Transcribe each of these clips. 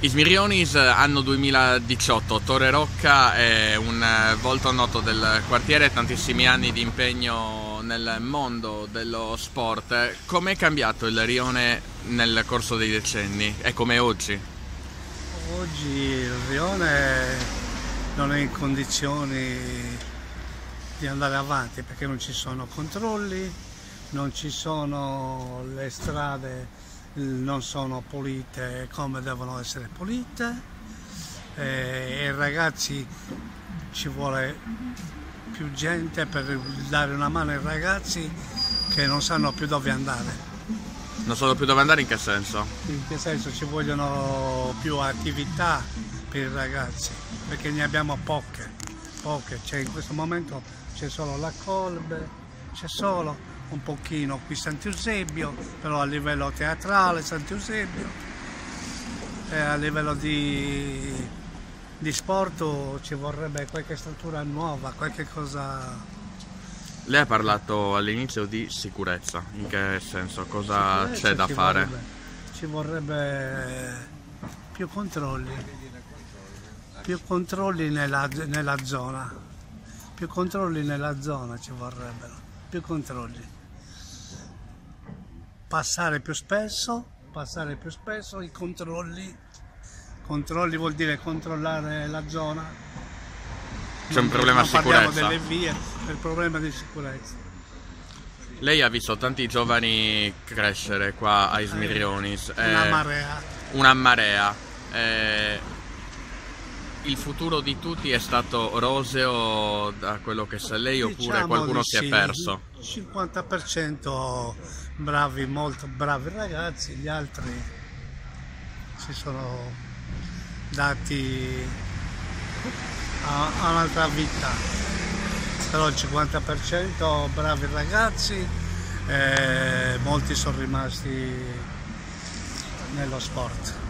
Ismirionis, anno 2018, Torre Rocca è un volto noto del quartiere, tantissimi anni di impegno nel mondo dello sport. Com'è cambiato il rione nel corso dei decenni e come oggi? Oggi il rione non è in condizioni di andare avanti perché non ci sono controlli, non ci sono le strade, non sono pulite come devono essere pulite e ragazzi, ci vuole più gente per dare una mano ai ragazzi che non sanno più dove andare. Non so più dove andare, in che senso? In che senso? Ci vogliono più attività per i ragazzi perché ne abbiamo poche. Cioè, in questo momento c'è solo la Colbe, c'è solo un pochino qui Sant'Eusebio, però a livello teatrale Sant'Eusebio, e a livello di sport ci vorrebbe qualche struttura nuova, qualche cosa. Lei ha parlato all'inizio di sicurezza, in che senso? Cosa c'è da fare? Ci vorrebbe più controlli nella zona, più controlli nella zona ci vorrebbero, più controlli. Passare più spesso i controlli. Controlli vuol dire controllare la zona. C'è un problema di sicurezza. Parliamo delle vie, del problema di sicurezza. Lei ha visto tanti giovani crescere qua a Ismirionis. Una marea. Il futuro di tutti è stato roseo da quello che sa lei, oppure Diciamo qualcuno di si è perso? 50% bravi, molto bravi ragazzi, gli altri si sono dati a un'altra vita, però il 50% bravi ragazzi, molti sono rimasti nello sport.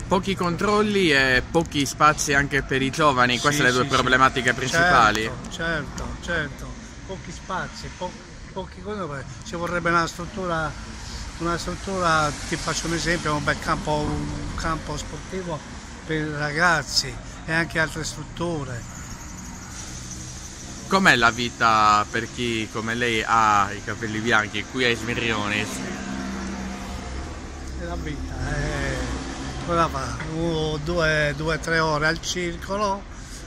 Pochi controlli e pochi spazi anche per i giovani, queste sono le due problematiche principali. Certo, pochi spazi, pochi controlli. Ci vorrebbe una struttura, ti faccio un esempio, un bel campo sportivo per i ragazzi e anche altre strutture. Com'è la vita per chi come lei ha i capelli bianchi qui a Ismirionis? E la vita cosa fa? 2-3 ore al circolo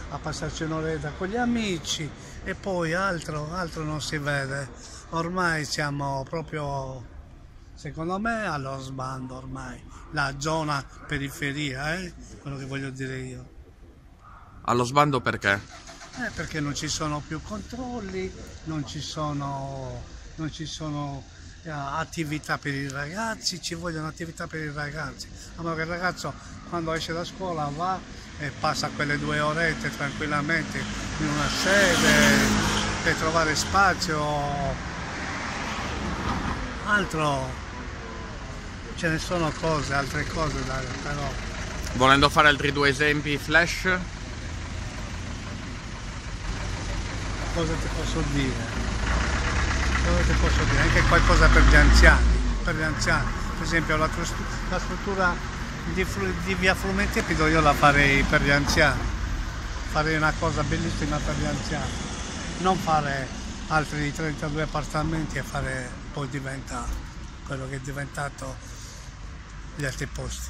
a passarci un'oretta con gli amici e poi altro non si vede. Ormai siamo proprio, secondo me, allo sbando ormai, la zona periferia, quello che voglio dire io. Allo sbando perché? Perché non ci sono più controlli, non ci sono attività per i ragazzi, ci vogliono attività per i ragazzi. Allora il ragazzo quando esce da scuola va e passa quelle 2 orette tranquillamente in una sede per trovare spazio, altro ce ne sono altre cose però. Volendo fare altri 2 esempi flash? Cosa ti posso dire? Anche qualcosa per gli anziani, per esempio la struttura di via Frumentipido io la farei per gli anziani, farei una cosa bellissima per gli anziani, non fare altri 32 appartamenti e fare poi diventa quello che è diventato gli altri posti.